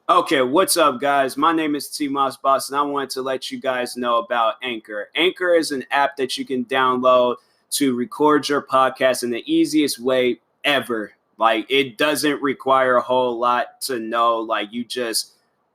Okay, what's up, guys? My name is TMossBoss, and I wanted to let you guys know about Anchor. Anchor is an app that you can download to record your podcast in the easiest way ever. Like, it doesn't require a whole lot to know. Like, you just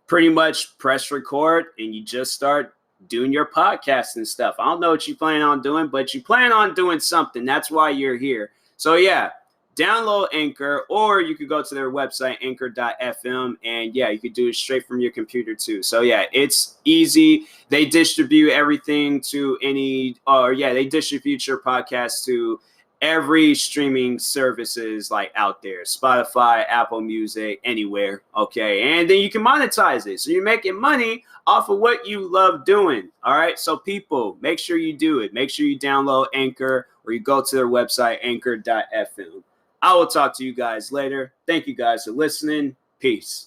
pretty much press record and you just start doing your podcast and stuff. I don't know what you plan on doing, but you plan on doing something. That's why you're here. So, yeah. Download Anchor, or you could go to their website, anchor.fm, and yeah, you could do it straight from your computer too. So yeah, it's easy. They distribute everything to they distribute your podcast to every streaming services like out there, Spotify, Apple Music, anywhere. Okay, and then you can monetize it, so you're making money off of what you love doing. All right, so people, make sure you do it. Make sure you download Anchor, or you go to their website, anchor.fm. I will talk to you guys later. Thank you guys for listening. Peace.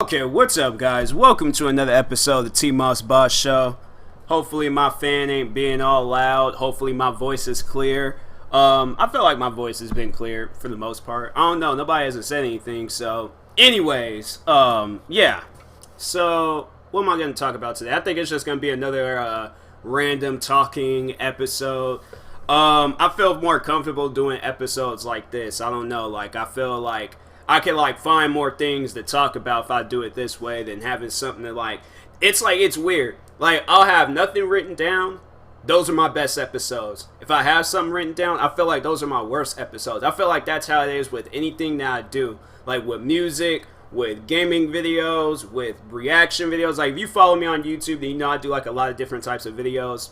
Okay, what's up, guys? Welcome to another episode of the TMossBoss Show. Hopefully my fan ain't being all loud. Hopefully my voice is clear. I feel like my voice has been clear for the most part. I don't know. Nobody hasn't said anything. So, anyways, yeah. So, what am I going to talk about today? I think it's just going to be another random talking episode. I feel more comfortable doing episodes like this. I don't know. Like, I feel like I can, like, find more things to talk about if I do it this way than having something to, like, it's weird. Like, I'll have nothing written down. Those are my best episodes. If I have something written down, I feel like those are my worst episodes. I feel like that's how it is with anything that I do. Like with music, with gaming videos, with reaction videos. Like if you follow me on YouTube, then you know I do like a lot of different types of videos.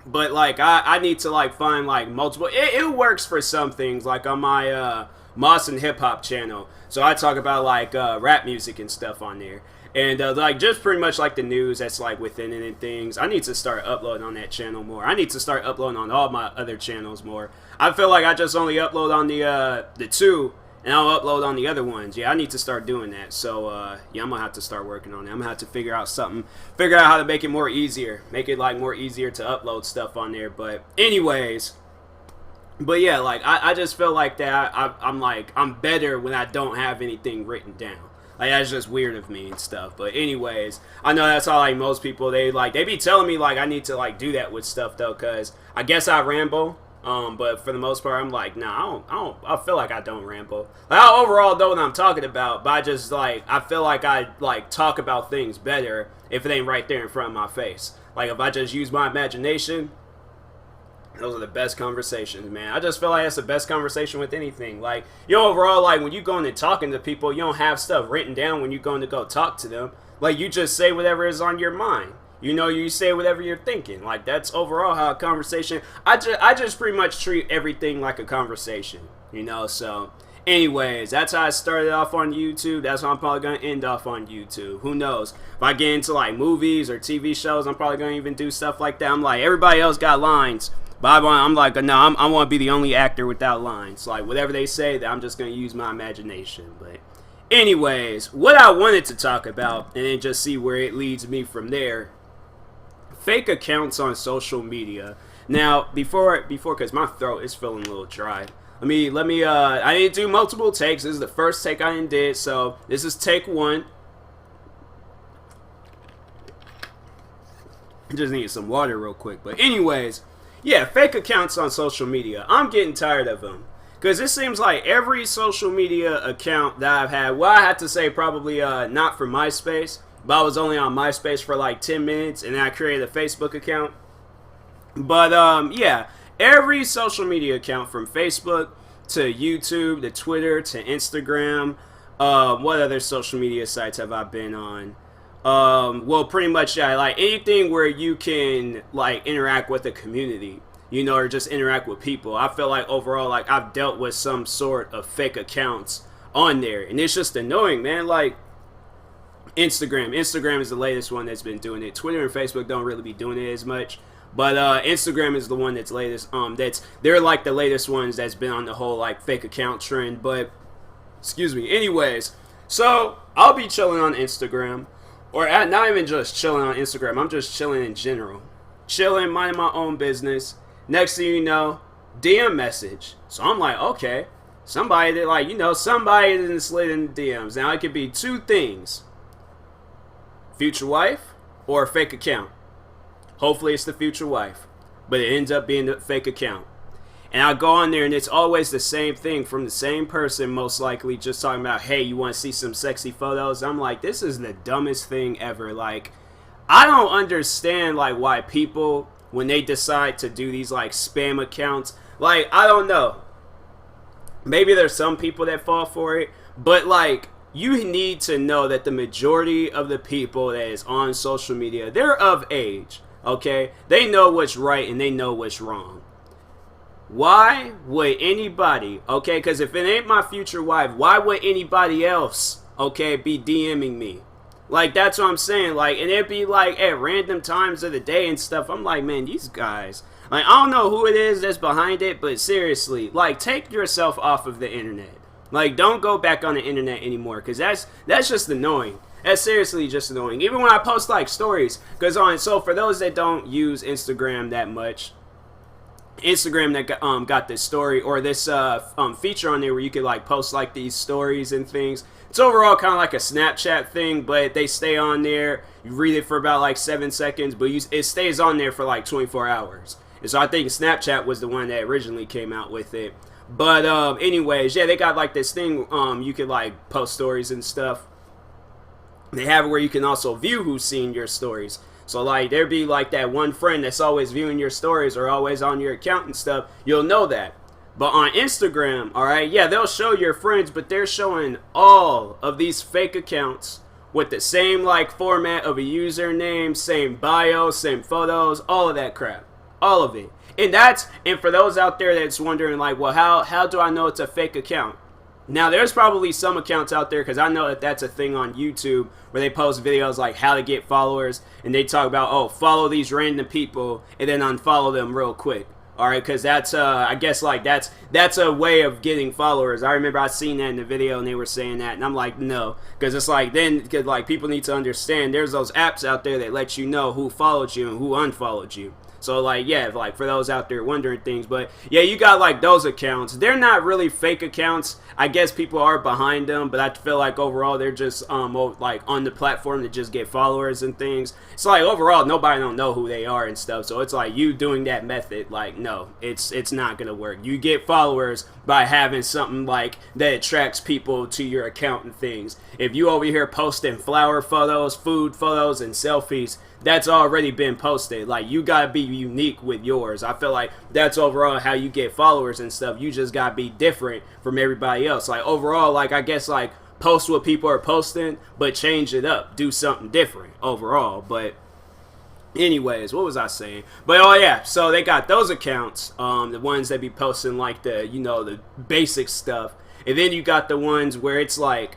But like I need to like find like multiple. It works for some things, like on my Moss and Hip Hop channel. So I talk about like rap music and stuff on there. And like just pretty much like the news that's like within it and things. I need to start uploading on that channel more. I need to start uploading on all my other channels more. I feel like I just only upload on the two, and I'll upload on the other ones. Yeah, I need to start doing that. So yeah, I'm gonna have to start working on it. I'm gonna have to figure out how to make it more easier, make it like more easier to upload stuff on there. But anyways. But yeah, like I just feel like that I'm better when I don't have anything written down. Like that's just weird of me and stuff. But anyways, I know that's how like most people they be telling me like I need to like do that with stuff though, cause I guess I ramble. But for the most part, I'm like, nah, I feel like I don't ramble. Like I overall know what I'm talking about, but I just like I feel like I like talk about things better if it ain't right there in front of my face. Like if I just use my imagination. Those are the best conversations, man. I just feel like that's the best conversation with anything. Like, you know, overall, like, when you're going and talking to people, you don't have stuff written down when you're going to go talk to them. Like, you just say whatever is on your mind. You know, you say whatever you're thinking. Like, that's overall how a conversation... I just pretty much treat everything like a conversation, you know? So, anyways, that's how I started off on YouTube. That's how I'm probably going to end off on YouTube. Who knows? If I get into, like, movies or TV shows, I'm probably going to even do stuff like that. I'm like, everybody else got lines. But I'm like, no, I want to be the only actor without lines. Like, whatever they say, that I'm just going to use my imagination. But anyways, what I wanted to talk about, and then just see where it leads me from there. Fake accounts on social media. Now, before, because my throat is feeling a little dry. Let me, I didn't do multiple takes. This is the first take I did, so this is take one. Just need some water real quick. But anyways... Yeah, fake accounts on social media. I'm getting tired of them. Because it seems like every social media account that I've had, well, I had to say probably not for MySpace, but I was only on MySpace for like 10 minutes, and then I created a Facebook account. But, yeah, every social media account from Facebook to YouTube to Twitter to Instagram, what other social media sites have I been on? Well, pretty much, yeah, like anything where you can like interact with the community, you know, or just interact with people. I feel like overall, like I've dealt with some sort of fake accounts on there, and it's just annoying, man. Like Instagram is the latest one that's been doing it. Twitter and Facebook don't really be doing it as much, but Instagram is the one that's latest. They're like the latest ones that's been on the whole like fake account trend. But excuse me. Anyways, so I'll be chilling on Instagram. or not even just chilling on Instagram. I'm just chilling in general, chilling, minding my own business. Next thing you know, DM message. So I'm like, okay, somebody that like, you know, somebody didn't slid in the DMs. Now it could be two things: future wife or a fake account. Hopefully it's the future wife, but it ends up being the fake account. And I go on there and it's always the same thing from the same person, most likely just talking about, hey, you want to see some sexy photos? I'm like, this is the dumbest thing ever. Like, I don't understand like why people, when they decide to do these like spam accounts, like, I don't know. Maybe there's some people that fall for it, but like, you need to know that the majority of the people that is on social media, they're of age, okay? They know what's right and they know what's wrong. Why would anybody, okay, because if it ain't my future wife, why would anybody else, okay, be DMing me? Like, that's what I'm saying. Like, and it'd be like at random times of the day and stuff. I'm like, man, these guys, like, I don't know who it is that's behind it, but seriously, like, take yourself off of the internet. Like, don't go back on the internet anymore, because that's just annoying. That's seriously just annoying. Even when I post like stories, because so for those that don't use Instagram that much, Instagram that got this story or this feature on there where you could like post like these stories and things. It's overall kind of like a Snapchat thing, but they stay on there. You read it for about like 7 seconds, but it stays on there for like 24 hours. And so I think Snapchat was the one that originally came out with it. But anyways, yeah, they got like this thing you could like post stories and stuff. They have it where you can also view who's seen your stories. So like there'd be like that one friend that's always viewing your stories or always on your account and stuff. You'll know that. But on Instagram, alright, yeah, they'll show your friends, but they're showing all of these fake accounts with the same like format of a username, same bio, same photos, all of that crap. All of it. And for those out there that's wondering like, well, how do I know it's a fake account? Now, there's probably some accounts out there, because I know that that's a thing on YouTube, where they post videos like how to get followers, and they talk about, oh, follow these random people, and then unfollow them real quick. Alright, because that's, I guess, like, that's a way of getting followers. I remember I seen that in the video, and they were saying that, and I'm like, no. Because it's like, because, like, people need to understand, there's those apps out there that let you know who followed you and who unfollowed you. So, like, yeah, like, for those out there wondering things. But, yeah, you got, like, those accounts. They're not really fake accounts. I guess people are behind them. But I feel like, overall, they're just, like, on the platform to just get followers and things. It's like, overall, nobody don't know who they are and stuff. So, it's like, you doing that method, like, no, it's not going to work. You get followers by having something, like, that attracts people to your account and things. If you over here posting flower photos, food photos, and selfies, that's already been posted. Like, you gotta be unique with yours. I feel like that's overall how you get followers and stuff. You just gotta be different from everybody else. Like, overall, like, I guess, like, post what people are posting, but change it up. Do something different overall. But anyways, what was I saying? But, oh yeah, so they got those accounts, the ones that be posting, like, the, you know, the basic stuff. And then you got the ones where it's like,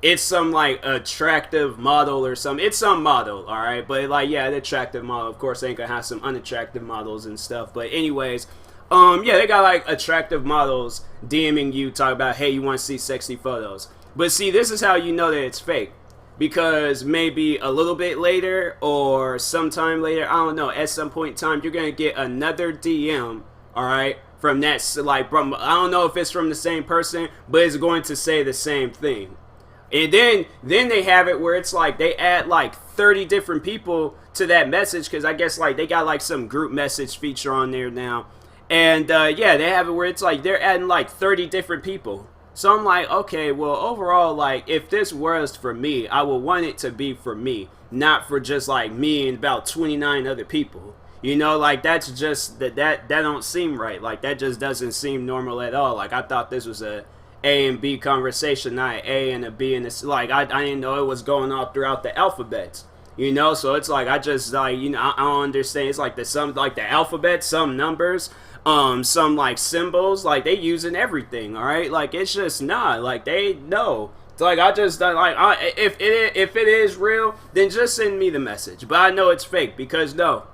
it's some, like, attractive model or something. It's some model, alright? But, like, yeah, an attractive model. Of course, they ain't gonna have some unattractive models and stuff. But, anyways, yeah, they got, like, attractive models DMing you, talking about, hey, you want to see sexy photos. But, see, this is how you know that it's fake. Because maybe a little bit later or sometime later, I don't know, at some point in time, you're gonna get another DM, alright? From that, like, from, I don't know if it's from the same person, but it's going to say the same thing. And then they have it where it's like they add like 30 different people to that message, because I guess like they got like some group message feature on there now. And yeah, they have it where it's like they're adding like 30 different people. So I'm like, okay, well, overall, like, if this was for me, I would want it to be for me, not for just like me and about 29 other people. You know, like, that's just that don't seem right. Like, that just doesn't seem normal at all. Like, I thought this was a and B conversation, not A and a B, and it's like I didn't know it was going on throughout the alphabets, you know. So it's like I just like, you know, I don't understand. It's like the alphabet, some numbers, some like symbols, like they using everything. All right, like it's just not like they know. It's like I just like if it is real, then just send me the message. But I know it's fake because no,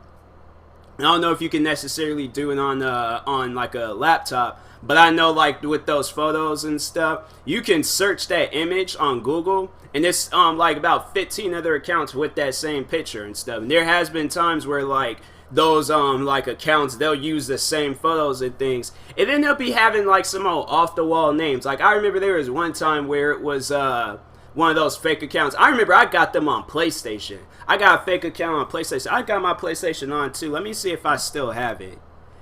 I don't know if you can necessarily do it on like a laptop. But I know, like, with those photos and stuff, you can search that image on Google, and it's like about 15 other accounts with that same picture and stuff. And there has been times where, like, those like accounts, they'll use the same photos and things, and then they'll be having like some old off the wall names. Like, I remember there was one time where it was one of those fake accounts. I remember I got them on PlayStation. I got a fake account on PlayStation. I got my PlayStation on too. Let me see if I still have it,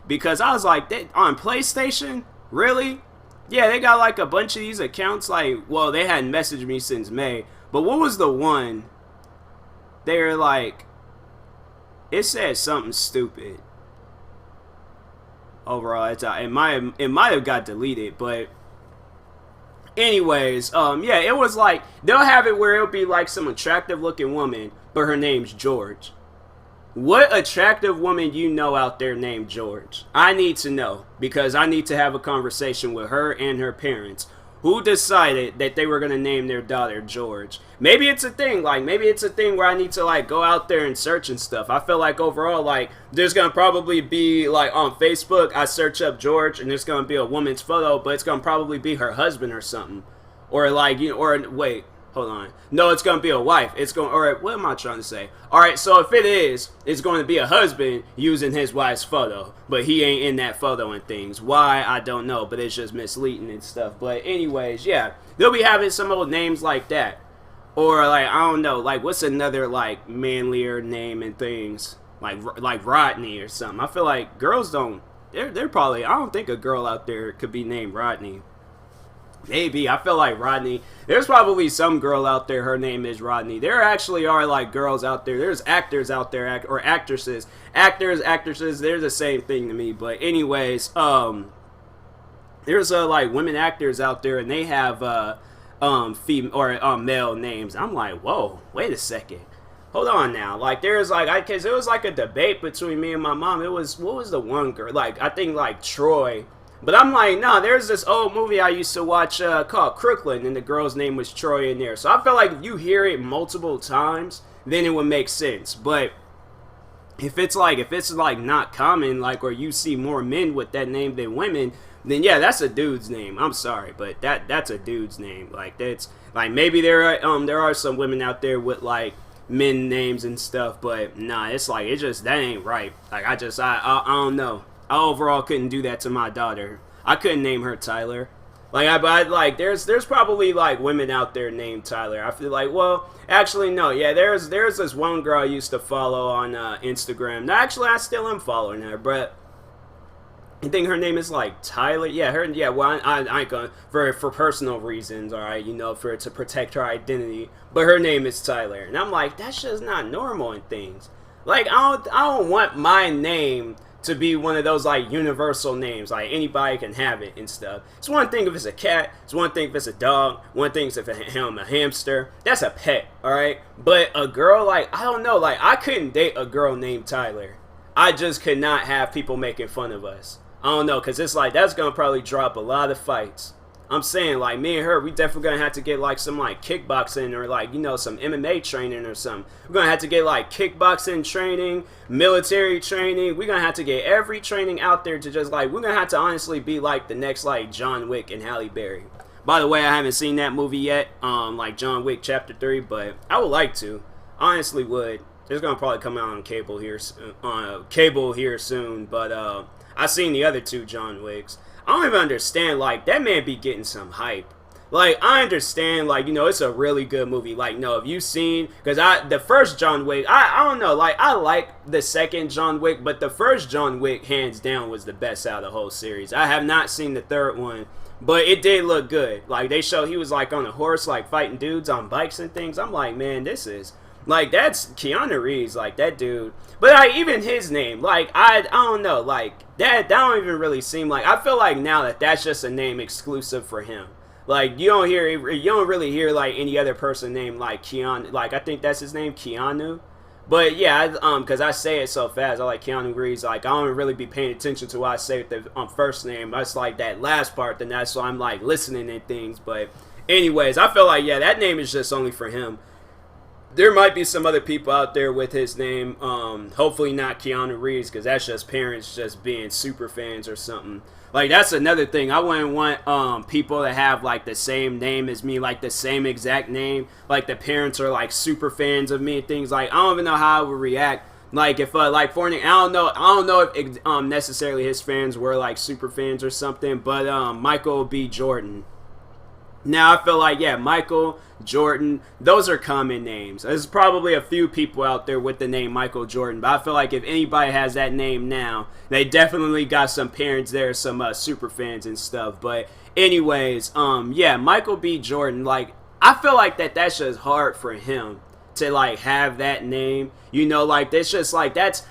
because I was like, on PlayStation, really? Yeah, they got like a bunch of these accounts. Like, well, they hadn't messaged me since May, but what was the one? They were like, it said something stupid. Overall, it might have got deleted, but anyways, yeah, it was like, they'll have it where it'll be like some attractive looking woman, but her name's George. What attractive woman you know out there named George? I need to know, because I need to have a conversation with her and her parents. Who decided that they were going to name their daughter George? Maybe it's a thing. Like, maybe it's a thing where I need to, like, go out there and search and stuff. I feel like overall, like, there's going to probably be, like, on Facebook, I search up George, and there's going to be a woman's photo, but it's going to probably be her husband or something. Or, like, you know, or, wait, hold on. No, it's going to be a wife. It's going, all right, what am I trying to say? All right, so if it is, it's going to be a husband using his wife's photo, but he ain't in that photo and things. Why, I don't know, but it's just misleading and stuff. But anyways, yeah, they'll be having some old names like that. Or, like, I don't know, like, what's another, like, manlier name and things? Like Rodney or something. I feel like girls don't, they're probably, I don't think a girl out there could be named Rodney. Maybe. I feel like Rodney, there's probably some girl out there, her name is Rodney. There actually are, like, girls out there. There's actors out there, or actresses. Actors, actresses, they're the same thing to me. But anyways, there's, like, women actors out there, and they have, female, or, male names. I'm like, whoa, wait a second. Hold on now. Like, there's, like, because it was, like, a debate between me and my mom. It was, what was the one girl? Like, I think, like, Troy. But I'm like, nah, there's this old movie I used to watch called Crooklyn, and the girl's name was Troy in there. So I feel like if you hear it multiple times, then it would make sense. But if it's like not common, like, or you see more men with that name than women, then yeah, that's a dude's name. I'm sorry, but that's a dude's name. Like, that's, like, maybe there are some women out there with, like, men names and stuff, but nah, it's like, it just, that ain't right. Like, I don't know. I overall couldn't do that to my daughter. I couldn't name her Tyler. Like, there's probably, like, women out there named Tyler. I feel like, well, actually, no. Yeah, there's this one girl I used to follow on Instagram. Now, actually, I still am following her, but I think her name is, like, Tyler. Yeah, well, I ain't gonna, for personal reasons, all right, you know, to protect her identity. But her name is Tyler. And I'm like, that's just not normal and things. Like, I don't want my name to be one of those, like, universal names, like anybody can have it and stuff. It's one thing if it's a cat, it's one thing if it's a dog, one thing if it's a hamster. That's a pet, alright? But a girl, like, I don't know, like, I couldn't date a girl named Tyler. I just could not have people making fun of us. I don't know, because it's like, that's gonna probably drop a lot of fights. I'm saying, like, me and her, we definitely gonna have to get, like, some, like, kickboxing or, like, you know, some MMA training or something. We're gonna have to get, like, kickboxing training, military training. We're gonna have to get every training out there to just, like, we're gonna have to honestly be, like, the next, like, John Wick and Halle Berry. By the way, I haven't seen that movie yet, like, John Wick Chapter 3, but I would like to. Honestly would. It's gonna probably come out on cable here soon, but, I've seen the other two John Wicks. I don't even understand, like, that man be getting some hype. Like, I understand, like, you know, it's a really good movie. Like, no, if you've seen, because the first John Wick, I don't know, like, I like the second John Wick, but the first John Wick, hands down, was the best out of the whole series. I have not seen the third one, but it did look good. Like, they showed he was, like, on a horse, like, fighting dudes on bikes and things. I'm like, man, this is, like, that's Keanu Reeves, like, that dude. But, like, even his name, like, I don't know, like, that don't even really seem like, I feel like now that that's just a name exclusive for him. Like, you don't really hear, like, any other person named, like, Keanu, like, I think that's his name, Keanu. But, yeah, because I say it so fast, I like Keanu Reeves, like, I don't really be paying attention to what I say with the first name. That's, like, that last part, then that's why I'm, like, listening and things. But, anyways, I feel like, yeah, that name is just only for him. there might be some other people out there with his name. Hopefully not Keanu Reeves, because that's just parents just being super fans or something. Like, that's another thing. I wouldn't want people to have like the same name as me, like the same exact name. Like the parents are like super fans of me and things. Like, I don't even know how I would react. Like if like for I don't know if necessarily his fans were like super fans or something. But Michael B. Jordan. Now I feel like, yeah, Michael Jordan, those are common names. There's probably a few people out there with the name Michael Jordan, but I feel like if anybody has that name now, they definitely got some parents there, some super fans and stuff. But anyways, yeah, Michael B. Jordan, like, I feel like that's just hard for him to like have that name, you know, like that's just like that's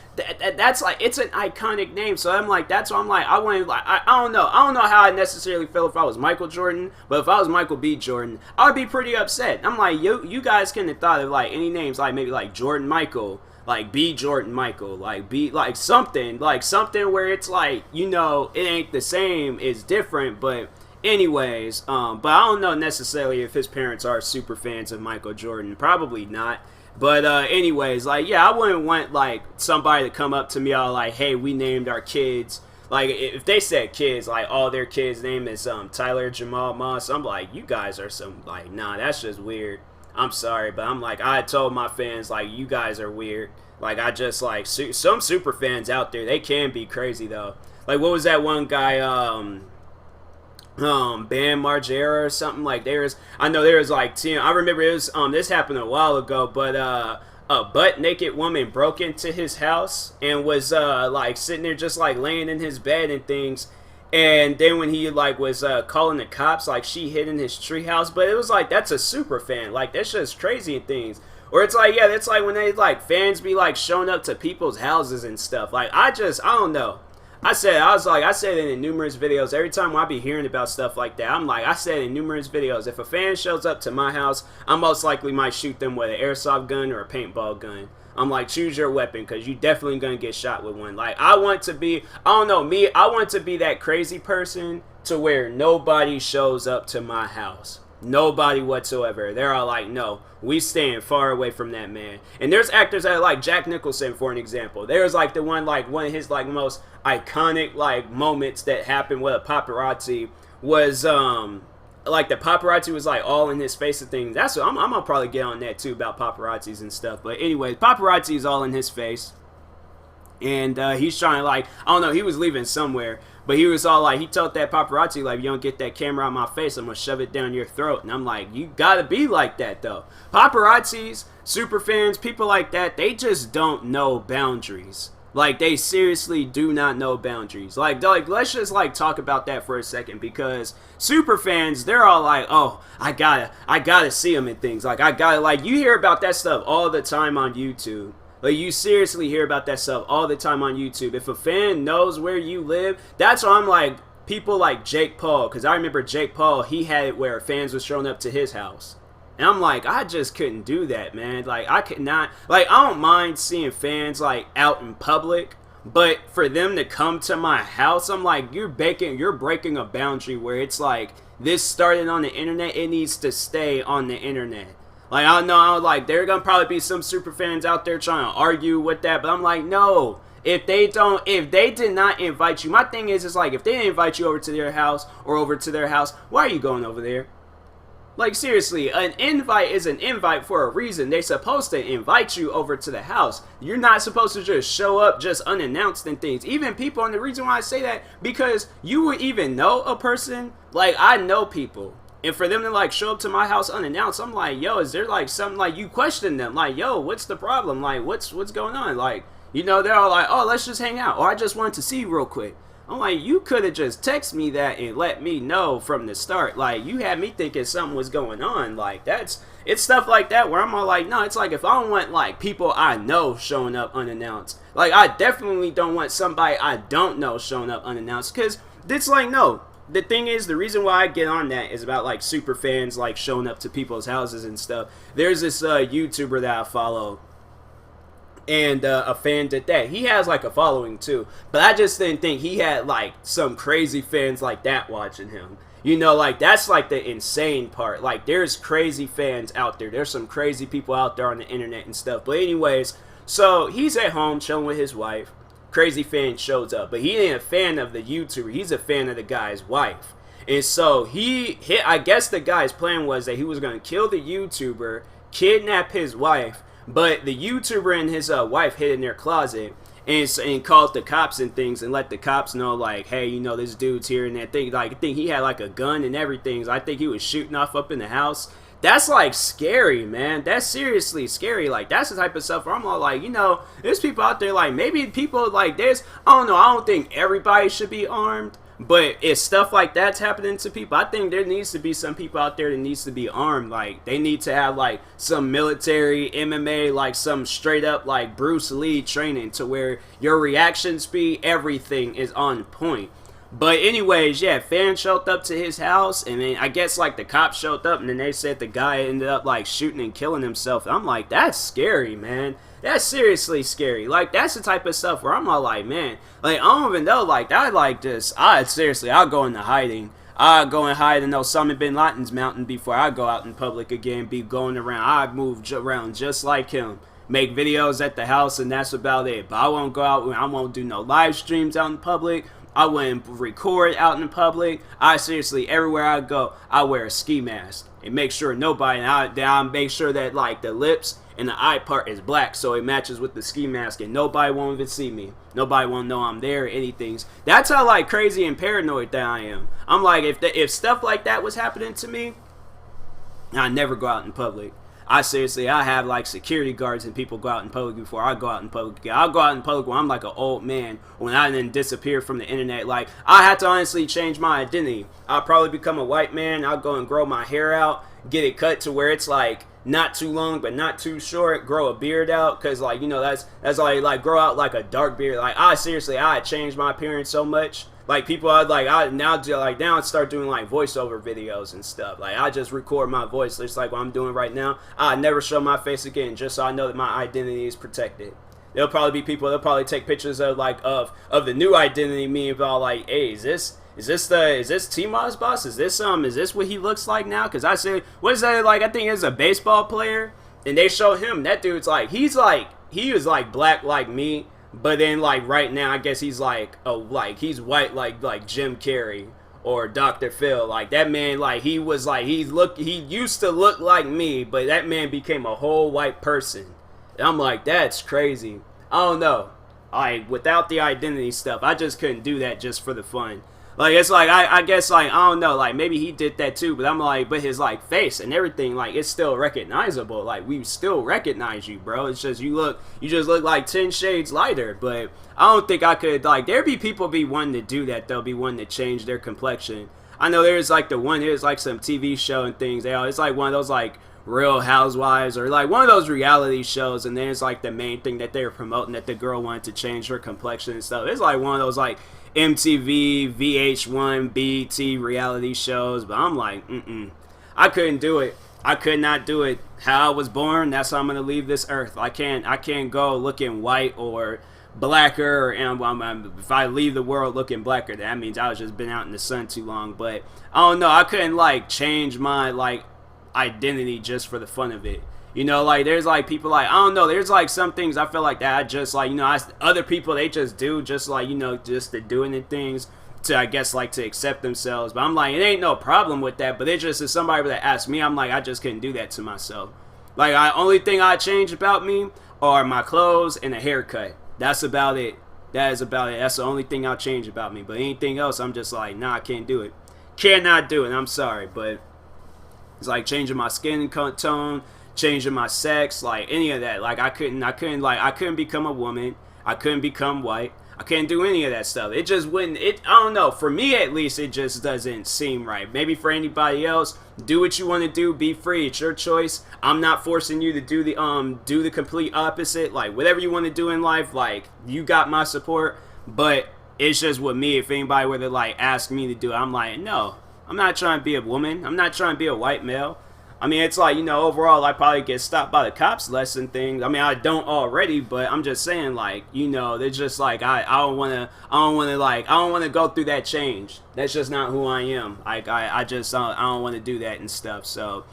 like, it's an iconic name. So I'm like, that's why I'm like, I want, like, I don't know how I necessarily feel if I was Michael Jordan, but if I was Michael B. Jordan, I would be pretty upset. I'm like, you guys couldn't have thought of like any names, like maybe like Jordan Michael, like B. Jordan Michael, like B, like something where it's like, you know, it ain't the same, it's different. But anyways, but I don't know necessarily if his parents are super fans of Michael Jordan. Probably not. But anyways, like, yeah, I wouldn't want like somebody to come up to me all like, hey, we named our kids. Like, if they said kids, like all their kids' name is Tyler Jamal Moss, I'm like, you guys are some, like, nah, that's just weird. I'm sorry, but I'm like, I told my fans, like, you guys are weird. Like, I just like some super fans out there, they can be crazy though. Like, what was that one guy? Bam Margera or something. Like, I know there was like I remember it was this happened a while ago, but a butt naked woman broke into his house and was like sitting there just like laying in his bed and things. And then when he like was calling the cops, like she hid in his treehouse. But it was like, that's a super fan. Like, that's just crazy and things. Or it's like, yeah, that's like when they like fans be like showing up to people's houses and stuff. Like, I don't know. I said it in numerous videos. Every time I be hearing about stuff like that, I'm like, I said in numerous videos, if a fan shows up to my house, I most likely might shoot them with an airsoft gun or a paintball gun. I'm like, choose your weapon, because you definitely gonna get shot with one. Like, I want to be that crazy person to where nobody shows up to my house. Nobody whatsoever. They're all like, no, we stand far away from that man. And there's actors that are like Jack Nicholson, for an example. There's like one of his like most iconic like moments that happened with a paparazzi was like the paparazzi was like all in his face and things. That's what I'm gonna probably get on that too, about paparazzis and stuff. But anyway, paparazzi is all in his face. And he's trying to, like, I don't know, he was leaving somewhere, but he was all like, he told that paparazzi, like, you don't get that camera out my face, I'm gonna shove it down your throat. And I'm like, you gotta be like that though. Paparazzis, super fans, people like that, they just don't know boundaries. Like, they seriously do not know boundaries. Like, let's just like talk about that for a second, because super fans, they're all like, oh, I gotta see them and things. Like, like, you hear about that stuff all the time on YouTube. Like, you seriously hear about that stuff all the time on YouTube. If a fan knows where you live, that's why I'm like, people like Jake Paul, because I remember Jake Paul, he had it where fans were showing up to his house. And I'm like, I just couldn't do that, man. Like, I could not, like, I don't mind seeing fans, like, out in public, but for them to come to my house, I'm like, you're breaking a boundary where it's like, this started on the internet, it needs to stay on the internet. Like, I know, like, there are gonna probably be some super fans out there trying to argue with that, but I'm like, no. If they did not invite you, my thing is like, if they didn't invite you over to their house or over to their house, why are you going over there? Like, seriously, an invite is an invite for a reason. They're supposed to invite you over to the house. You're not supposed to just show up just unannounced and things. Even people, and the reason why I say that, because you would even know a person. Like, I know people. And for them to like show up to my house unannounced, I'm like, yo, is there like something, like, you question them, like, yo, what's the problem? Like, what's going on? Like, you know, they're all like, oh, let's just hang out, or I just wanted to see you real quick. I'm like, you could have just texted me that and let me know from the start. Like, you had me thinking something was going on. Like, it's stuff like that where I'm all like, no, it's like, if I don't want like people I know showing up unannounced, like, I definitely don't want somebody I don't know showing up unannounced, because it's like, no. The thing is, the reason why I get on that is about like super fans like showing up to people's houses and stuff. There's this YouTuber that I follow, and a fan did that. He has like a following too, but I just didn't think he had like some crazy fans like that watching him. You know, like, that's like the insane part. Like, there's crazy fans out there. There's some crazy people out there on the internet and stuff. But anyways, so he's at home chilling with his wife. Crazy fan shows up. But he ain't a fan of the YouTuber. He's a fan of the guy's wife. And so he hit, I guess the guy's plan was that he was going to kill the YouTuber, kidnap his wife. But the YouTuber and his wife hid in their closet. And called the cops and things and let the cops know, like, hey, you know, this dude's here and that thing. Like, I think he had like a gun and everything. So I think he was shooting off up in the house. That's like scary, man. That's seriously scary. Like, that's the type of stuff where I'm all like, you know, there's people out there, like, maybe people like this. I don't know. I don't think everybody should be armed. But if stuff like that's happening to people, I think there needs to be some people out there that needs to be armed. Like, they need to have like some military, MMA, like some straight up like Bruce Lee training to where your reaction speed, everything is on point. But anyways, yeah, fans showed up to his house, and then I guess like the cops showed up, and then they said the guy ended up like shooting and killing himself. I'm like, that's scary, man. That's seriously scary. Like, that's the type of stuff where I'm all like, man, like, I don't even know, like, I'll go into hiding. I'll go and hide in Osama bin Laden's mountain before I go out in public again, be going around. I move around just like him. Make videos at the house, and that's about it. But I won't go out, I won't do no live streams out in public. I wouldn't record out in public. I seriously, everywhere I go, I wear a ski mask. And make sure nobody, I make sure that, like, the lips and the eye part is black so it matches with the ski mask and nobody won't even see me. Nobody won't know I'm there or anything. That's how, like, crazy and paranoid that I am. I'm like, if stuff like that was happening to me, I'd never go out in public. I have like security guards and people go out in public before I go out in public. I'll go out in public when I'm like an old man, when I then disappear from the internet. Like, I had to honestly change my identity. I'll probably become a white man. I'll go and grow my hair out, get it cut to where it's like not too long but not too short, grow a beard out, because like, you know, that's like grow out like a dark beard. Like, I changed my appearance so much. Like, people are like, now I start doing like voiceover videos and stuff. Like, I just record my voice just like what I'm doing right now. I never show my face again, just so I know that my identity is protected. There'll probably be people, they'll probably take pictures of like of the new identity, me about like, hey, is this TMossBoss? Is this what he looks like now? Because I said, what is that, like, I think it's a baseball player, and they show him, that dude's like, he was like black like me. But then, like, right now, I guess he's like, he's white like Jim Carrey or Dr. Phil. Like, that man, like, he used to look like me, but that man became a whole white person. And I'm like, that's crazy. I don't know. Like, without the identity stuff, I just couldn't do that just for the fun. Like, it's like, I guess, like, I don't know, like, maybe he did that too, but I'm like, but his, like, face and everything, like, it's still recognizable. Like, we still recognize you, bro. It's just, you just look like 10 shades lighter. But I don't think I could, like, there be people be wanting to do that, they'll be wanting to change their complexion. I know there's, like, there's, like, some TV show and things, it's like one of those, like, Real Housewives or, like, one of those reality shows, and then it's, like, the main thing that they were promoting, that the girl wanted to change her complexion and stuff. It's, like, one of those, like, MTV, VH1, BET reality shows, but I'm like, I couldn't do it. I could not do it. How I was born, that's how I'm gonna leave this earth. I can't go looking white or blacker, and if I leave the world looking blacker, that means I was just been out in the sun too long. But I don't know. I couldn't like change my like identity just for the fun of it. You know, like, there's, like, people, like, I don't know, there's, like, some things I feel like that I just, like, you know, other people, they just do, just, like, you know, just to doing the things to, I guess, like, to accept themselves. But I'm like, it ain't no problem with that, but it just, if somebody that asked me, I'm like, I just couldn't do that to myself. Like, only thing I change about me are my clothes and a haircut. That's about it. That is about it. That's the only thing I'll change about me. But anything else, I'm just like, nah, I can't do it. Cannot do it. I'm sorry, but it's like changing my skin tone, changing my sex, like any of that. Like, I couldn't become a woman. I couldn't become white. I can't do any of that stuff. It just wouldn't, I don't know, for me at least, it just doesn't seem right. Maybe for anybody else, do what you want to do, be free, it's your choice. I'm not forcing you to do the complete opposite. Like, whatever you want to do in life, like, you got my support. But it's just with me, if anybody were to like ask me to do it, I'm like, no, I'm not trying to be a woman. I'm not trying to be a white male. I mean, it's like, overall, I probably get stopped by the cops less and things. I mean, I don't already, but I'm just saying, like, they're just like, I don't want to go through that change. That's just not who I am. Like, I don't want to do that and stuff. So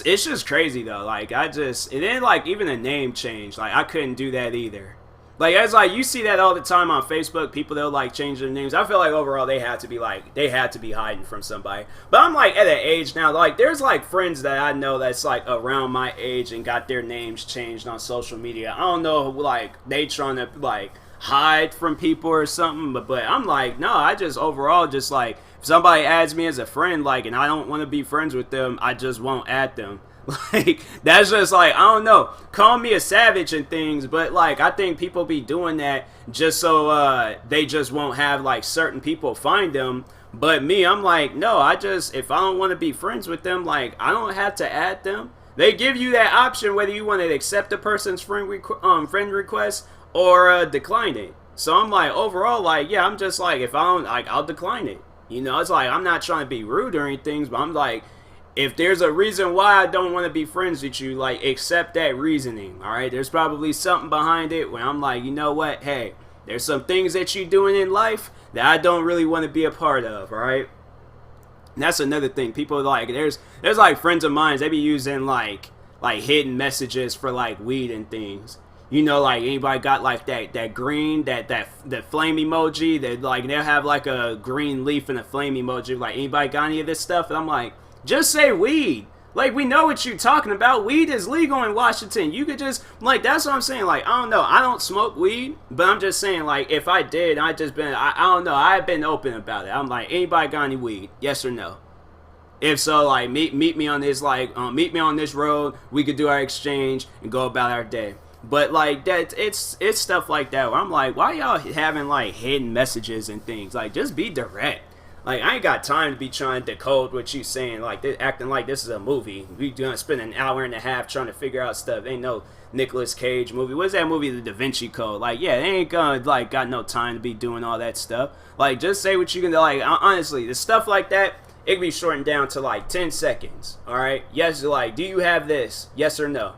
it's just crazy though. Like, it ain't like even a name change. Like, I couldn't do that either. Like, it's like, you see that all the time on Facebook. People, they'll, like, change their names. I feel like, overall, they have to be hiding from somebody. But I'm, like, at an age now, like, there's, like, friends that I know that's, like, around my age and got their names changed on social media. I don't know, like, they trying to, like, hide from people or something. But I'm, like, no, I just, overall, just, like, if somebody adds me as a friend, like, and I don't want to be friends with them, I just won't add them. Like, that's just like, I don't know, call me a savage and things, but like, I think people be doing that just so they just won't have like certain people find them. But me, I'm like, no, if I don't want to be friends with them, like, I don't have to add them. They give you that option whether you want to accept a person's friend request or decline it. So I'm like, overall, like, yeah, I'm just like, if I don't, like, I'll decline it. It's like, I'm not trying to be rude or anything, but I'm like, if there's a reason why I don't want to be friends with you, like, accept that reasoning, alright? There's probably something behind it where I'm like, you know what, hey, there's some things that you're doing in life that I don't really want to be a part of, alright? And that's another thing. People, like, there's like, friends of mine, they be using, like hidden messages for, like, weed and things. Like, anybody got, like, that green, that flame emoji, that, like, they'll have, like, a green leaf and a flame emoji. Like, anybody got any of this stuff? And I'm like, just say weed. Like, we know what you're talking about. Weed is legal in Washington. You could just, like, that's what I'm saying. Like, I don't know. I don't smoke weed, but I'm just saying, like, if I did, I don't know. I've been open about it. I'm like, anybody got any weed? Yes or no? If so, like, meet me on this, like, meet me on this road. We could do our exchange and go about our day. But, like, that it's stuff like that where I'm like, why y'all having, like, hidden messages and things? Like, just be direct. Like, I ain't got time to be trying to decode what you saying, like, acting like this is a movie. We gonna spend an hour and a half trying to figure out stuff. Ain't no Nicolas Cage movie. What's that movie, The Da Vinci Code? Like, yeah, they ain't gonna, like, got no time to be doing all that stuff. Like, just say what you can do. Like, honestly, the stuff like that, it can be shortened down to, like, 10 seconds, alright? Yes, like, do you have this? Yes or no?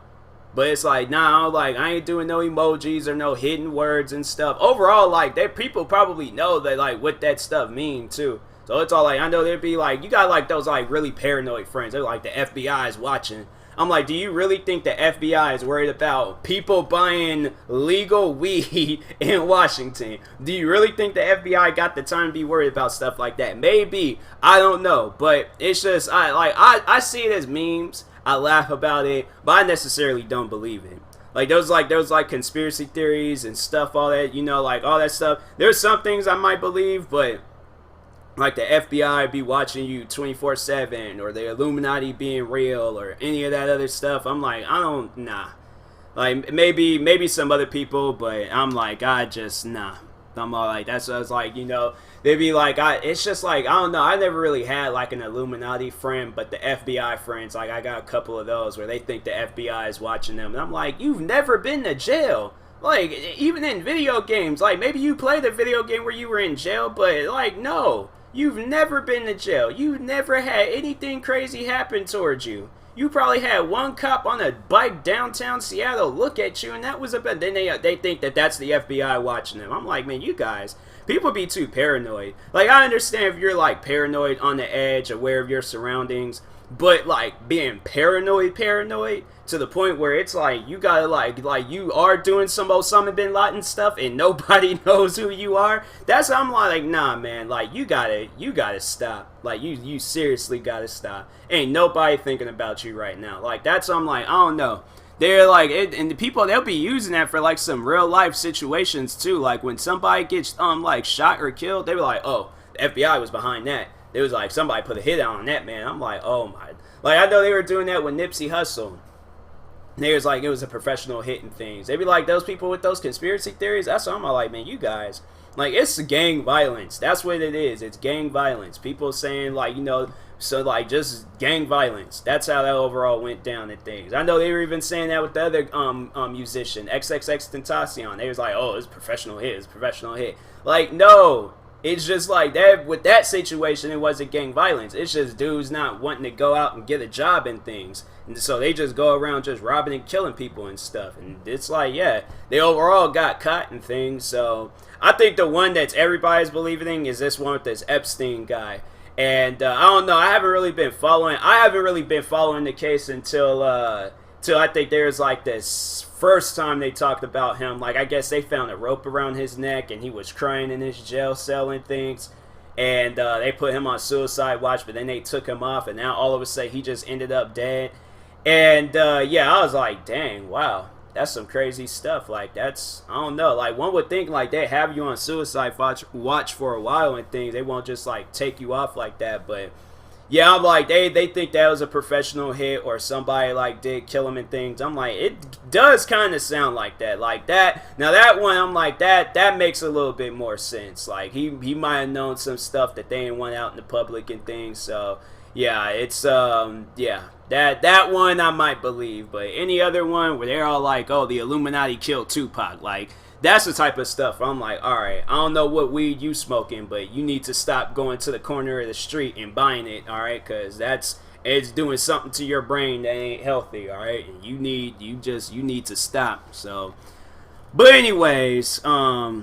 But it's like, nah, like, I ain't doing no emojis or no hidden words and stuff. Overall, like, people probably know that, like, what that stuff mean, too. So it's all like, I know there'd be like, you got like those like really paranoid friends. They're like, the FBI is watching. I'm like, do you really think the FBI is worried about people buying legal weed in Washington? Do you really think the FBI got the time to be worried about stuff like that? Maybe. I don't know. But it's just, I see it as memes. I laugh about it, but I necessarily don't believe it. Like, those conspiracy theories and stuff, all that, like all that stuff. There's some things I might believe, but like the FBI be watching you 24/7 or the Illuminati being real or any of that other stuff, I'm like, nah. Like, maybe some other people, but I'm like, nah. I'm all like, that's what I was like, they'd be like, it's just like, I don't know, I never really had like an Illuminati friend, but the FBI friends, like, I got a couple of those where they think the FBI is watching them, and I'm like, you've never been to jail. Like, even in video games, like, maybe you played a video game where you were in jail, but like, no. You've never been to jail. You've never had anything crazy happen towards you. You probably had one cop on a bike downtown Seattle look at you, and that was about. Then they think that that's the FBI watching them. I'm like, man, you guys, people be too paranoid. Like, I understand if you're like paranoid, on the edge, aware of your surroundings, but like being paranoid to the point where it's like you gotta like you are doing some Osama bin Laden stuff and nobody knows who you are. That's how I'm like, nah, man, like you gotta stop. Like you seriously gotta stop. Ain't nobody thinking about you right now. Like, that's, I'm like, I don't know. They're like, and the people, they'll be using that for like some real life situations too. Like when somebody gets like shot or killed, they were like, oh, the FBI was behind that. It was like somebody put a hit out on that man. I'm like, oh my. Like, I know they were doing that with Nipsey Hussle. They was like, it was a professional hit and things. They be like, those people with those conspiracy theories, that's what I'm like, man, you guys. Like, it's gang violence. That's what it is. It's gang violence. People saying, like, so, like, just gang violence. That's how that overall went down and things. I know they were even saying that with the other musician, XXX Tentacion. They was like, oh, it's professional hit. It's professional hit. Like, no. it's just like that. With that situation, it wasn't gang violence. It's just dudes not wanting to go out and get a job and things. And so they just go around just robbing and killing people and stuff. And it's like, yeah, they overall got caught and things. So I think the one that's everybody's believing in is this one with this Epstein guy. And I don't know. I haven't really been following the case until I think there's like this first time they talked about him. Like, I guess they found a rope around his neck and he was crying in his jail cell and things. And they put him on suicide watch, but then they took him off. And now all of a sudden he just ended up dead. And yeah, I was like, dang, wow, that's some crazy stuff. Like, that's, I don't know, like, one would think like they have you on suicide watch for a while and things. They won't just like take you off like that. But yeah, I'm like, they think that was a professional hit or somebody like did kill him and things. I'm like, it does kind of sound like that. Like that. Now that one, I'm like, that makes a little bit more sense. Like he might have known some stuff that they didn't want out in the public and things. So yeah, it's yeah. That one I might believe, but any other one where they're all like, oh, the Illuminati killed Tupac, like, that's the type of stuff I'm like, alright, I don't know what weed you smoking, but you need to stop going to the corner of the street and buying it, alright, because it's doing something to your brain that ain't healthy, alright, and you need to stop. So, but anyways, yeah,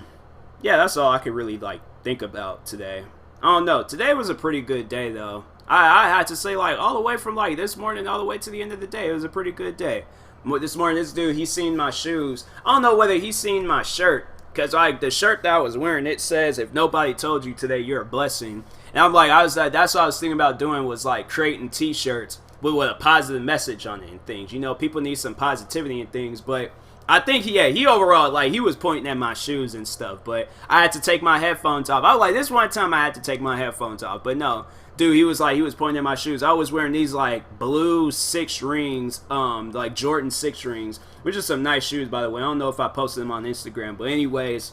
that's all I could really, like, think about today. I don't know, today was a pretty good day, though. I had to say, like, all the way from, like, this morning all the way to the end of the day, it was a pretty good day. This morning, this dude, he seen my shoes. I don't know whether he seen my shirt, because, like, the shirt that I was wearing, it says, if nobody told you today, you're a blessing. And I'm like, that's what I was thinking about doing, was, like, creating t-shirts with a positive message on it and things. You know, people need some positivity and things, but I think he overall, like, he was pointing at my shoes and stuff, but I had to take my headphones off. I was like, this one time I had to take my headphones off, but no. Dude, he was pointing at my shoes. I was wearing these, like, blue 6 rings, like Jordan 6 rings, which is some nice shoes, by the way. I don't know if I posted them on Instagram, but anyways,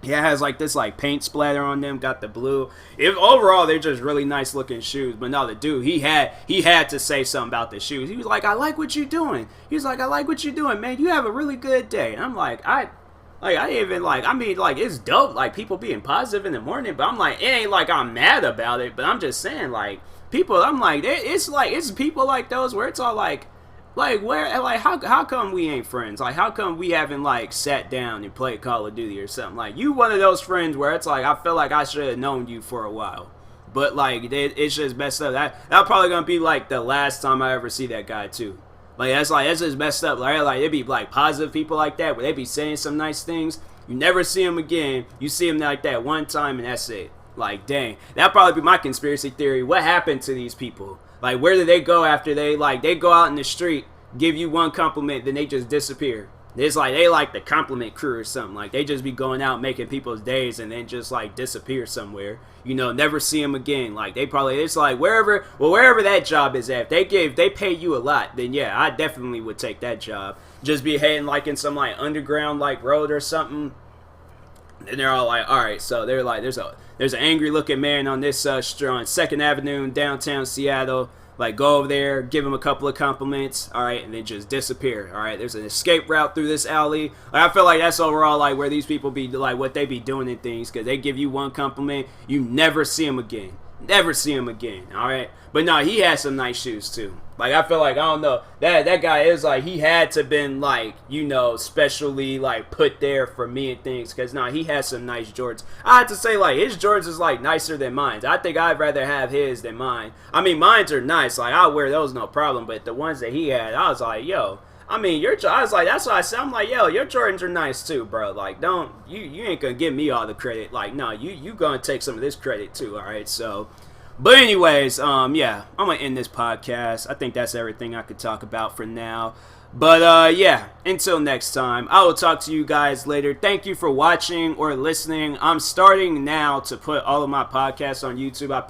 yeah, it has, like, this, like, paint splatter on them, got the blue. Overall, they're just really nice looking shoes, but no, the dude, he had to say something about the shoes. He was like, I like what you're doing. He was like, I like what you're doing, man. You have a really good day. And I'm like, it's dope, like, people being positive in the morning, but I'm like, it ain't like I'm mad about it, but I'm just saying, like, people, I'm like, it's people like those where it's all like, how come we ain't friends? Like, how come we haven't, like, sat down and played Call of Duty or something? Like, you one of those friends where it's like, I feel like I should have known you for a while, but, like, it's just messed up. That probably gonna be, like, the last time I ever see that guy, too. That's just messed up. Like they be like positive people like that, where they be saying some nice things. You never see them again. You see them like that one time, and that's it. Like, dang, that'd probably be my conspiracy theory. What happened to these people? Like, where do they go after they go out in the street, give you one compliment, then they just disappear? It's like they like the compliment crew or something. Like, they just be going out making people's days and then just like disappear somewhere. You know, never see them again. Like, it's like wherever that job is at, if they pay you a lot, then yeah, I definitely would take that job. Just be heading like in some like underground like road or something. And they're all like, all right, so they're like, there's an angry looking man on this on 2nd Avenue in downtown Seattle. Like, go over there, give him a couple of compliments, all right, and then just disappear, all right? There's an escape route through this alley. Like, I feel like that's overall, like, where these people be, like, what they be doing and things, because they give you one compliment, you never see them again. Never see him again, all right? But no, he had some nice shoes, too. Like, I feel like, I don't know, that guy is, like, he had to been, like, you know, specially, like, put there for me and things, because, no, he has some nice Jordans. I have to say, like, his Jordans is, like, nicer than mine. I think I'd rather have his than mine. I mean, mine's are nice. Like, I'll wear those, no problem, but the ones that he had, I was like, yo, I mean, I was like, that's what I said. I'm like, yo, your Jordans are nice, too, bro. Like, you ain't gonna give me all the credit. Like, no, you gonna take some of this credit, too, all right? So, but anyways, yeah, I'm gonna end this podcast. I think that's everything I could talk about for now. But yeah, until next time, I will talk to you guys later. Thank you for watching or listening. I'm starting now to put all of my podcasts on YouTube. I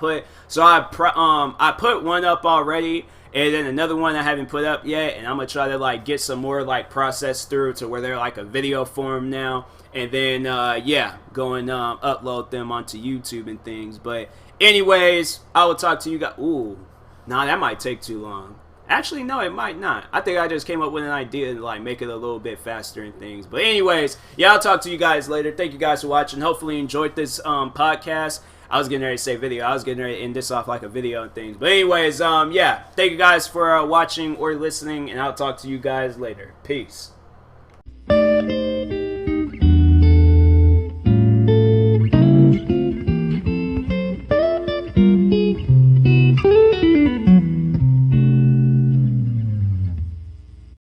put one up already, and then another one I haven't put up yet, and I'm gonna try to like get some more like processed through to where they're like a video form now, and then yeah, go and upload them onto YouTube and things. But anyways, I will talk to you guys. Ooh, nah, that might take too long. Actually, no, it might not. I think I just came up with an idea to like make it a little bit faster and things. But anyways, yeah, I'll talk to you guys later. Thank you guys for watching. Hopefully you enjoyed this podcast. I was getting ready to say video. I was getting ready to end this off like a video and things. But anyways, yeah, thank you guys for watching or listening, and I'll talk to you guys later. Peace.